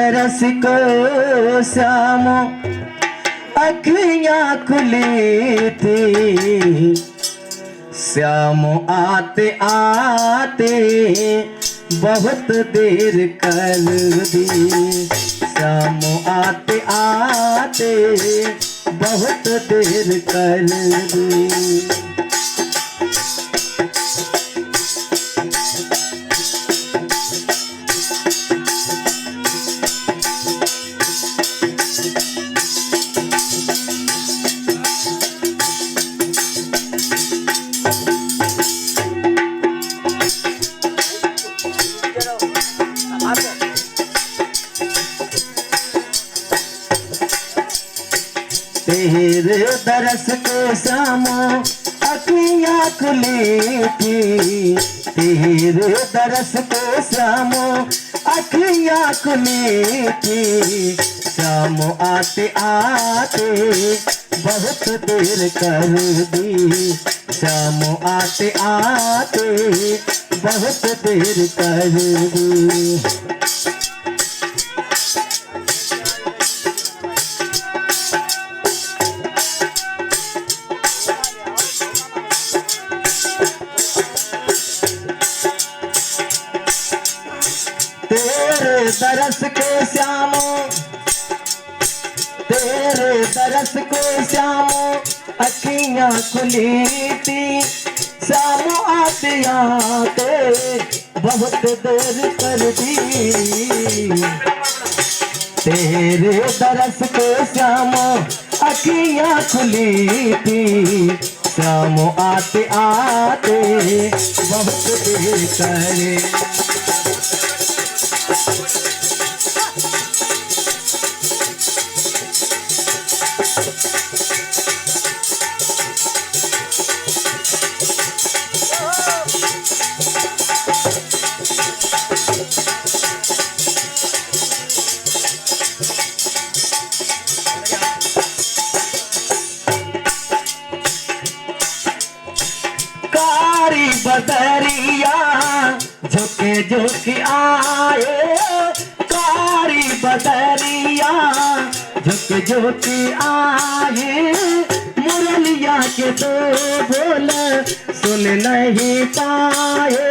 रस को श्याम अखियां खुली थी, श्याम आते आते बहुत देर कर दी, श्याम आते आते बहुत देर कर दी। तेरे दरस को श्याम अखियां खुली थी, तेरे दरस को श्याम अखियां खुली थी, श्याम आते आते बहुत देर कर दी, श्याम आते आते बहुत देर कर दी। तेरे दरस को श्याम, तेरे दरस को श्याम अखियां खुली थी, श्याम आते आते बहुत देर कर दी, तेरे दरस को श्याम अखियां खुली थी, श्याम आते आते बहुत देर कर। कारी बदरिया झुके झुके आए, कारी बदरिया झुके झुके आए, मुरलिया के दो बोल सुन नहीं पाए,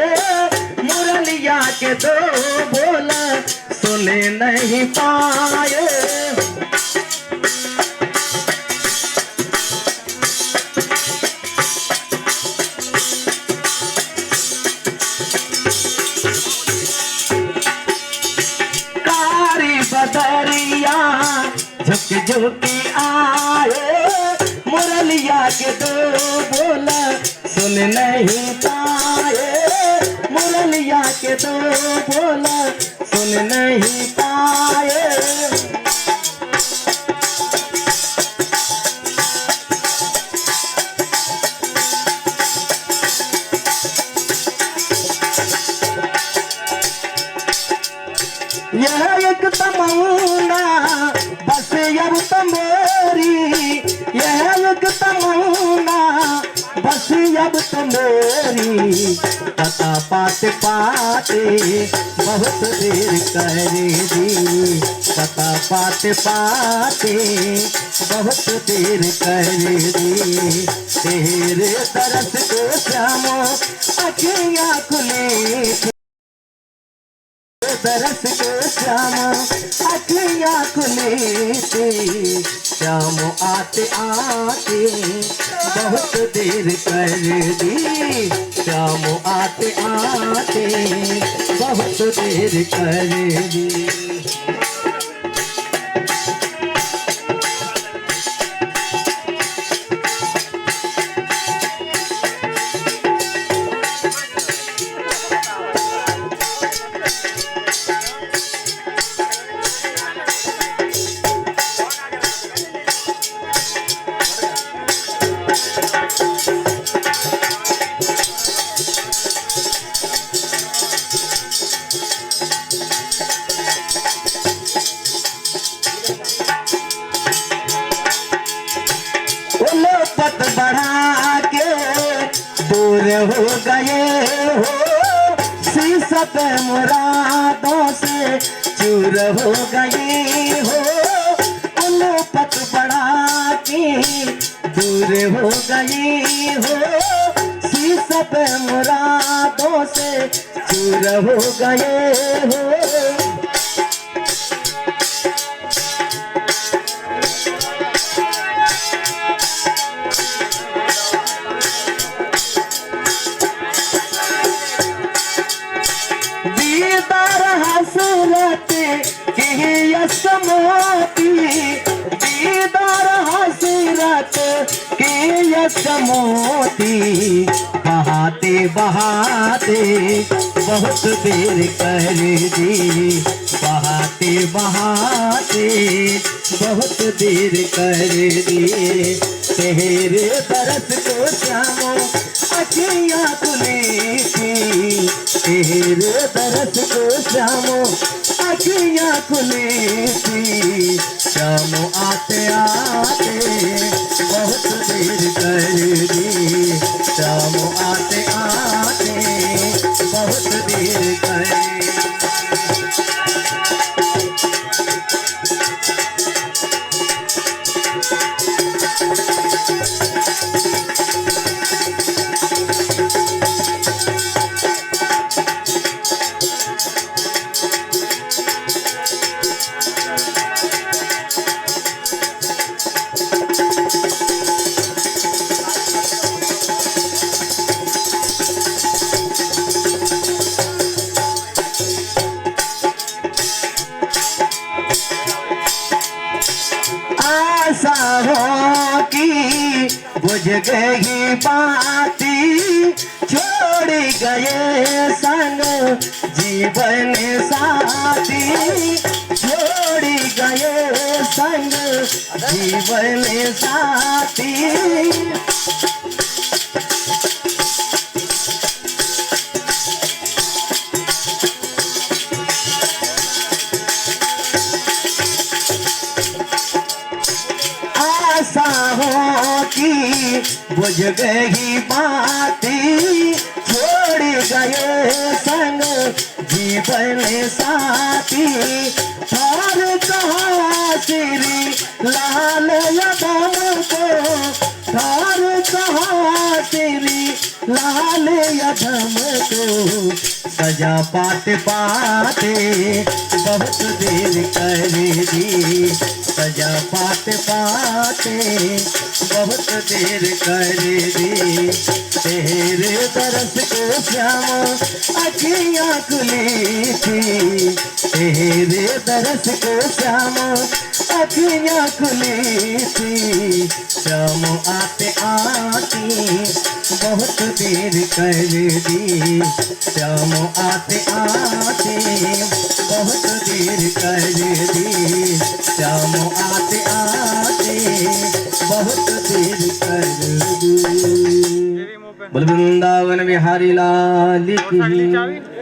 मुरलिया के दो बोल सुन नहीं पाए। बदरिया झुक झुक आए, मुरलिया के दो बोल सुन नहीं पाए, मुरलिया के दो बोल सुन नहीं पाए। यह एक तमन्ना बस अब मेरी, यह एक तमन्ना बस अब मेरी, पता पाते पाते बहुत देर कर दी, पता पाते पाते बहुत देर कर दी। तेरे दरस को श्याम अखियां खुली थी, दरस को श्याम अखियां खुली थी, श्याम आते आते बहुत देर कर दी, श्याम आते आते बहुत देर कर दी। पत बढ़ा के दूर हो गए हो, शीशत मुरादों से चूर हो गए हो, उल्फत बढ़ा के दूर हो गए हो, सब मुरादों से चूर हो गए हो। दीदार हसरत की यसमोती, दीदार हसरत की यसमोती, बहाते बहाते बहुत देर कर दी, बहाते बहाते बहुत देर कर दी। तेरे बरस को श्यामो अखियाँ खुली थी, तेरे बरस को श्यामो अखियाँ खुली थी, श्यामो आते आते बहुत देर कर दी, श्यामो आते आते बहुत देर कर दी। आशाओं की बुझ गई बाती, छोड़ गए संग जीवन साथी, छोड़ गए संग जीवन साथी। आशाओं की बुझ गई बाती, छोड़ गए संग जीवन साथी, और कहा श्री लाल यदम को, और कहा श्री लाल यदम को, सजा पाते पाते बहुत देर कर दी, सजा पाते पाते बहुत देर कर दी। तेरे बरस को श्यामो अखियाँ खुली थी, तेरे बरस को श्यामो अखियाँ खुली थी, श्यामो आते आती बहुत देर कर दी, श्यामो आते आते बहुत देर कर दी, श्यामो आते आते बहुत देर कर दी। बोल वृंदावन बिहारी लाल की।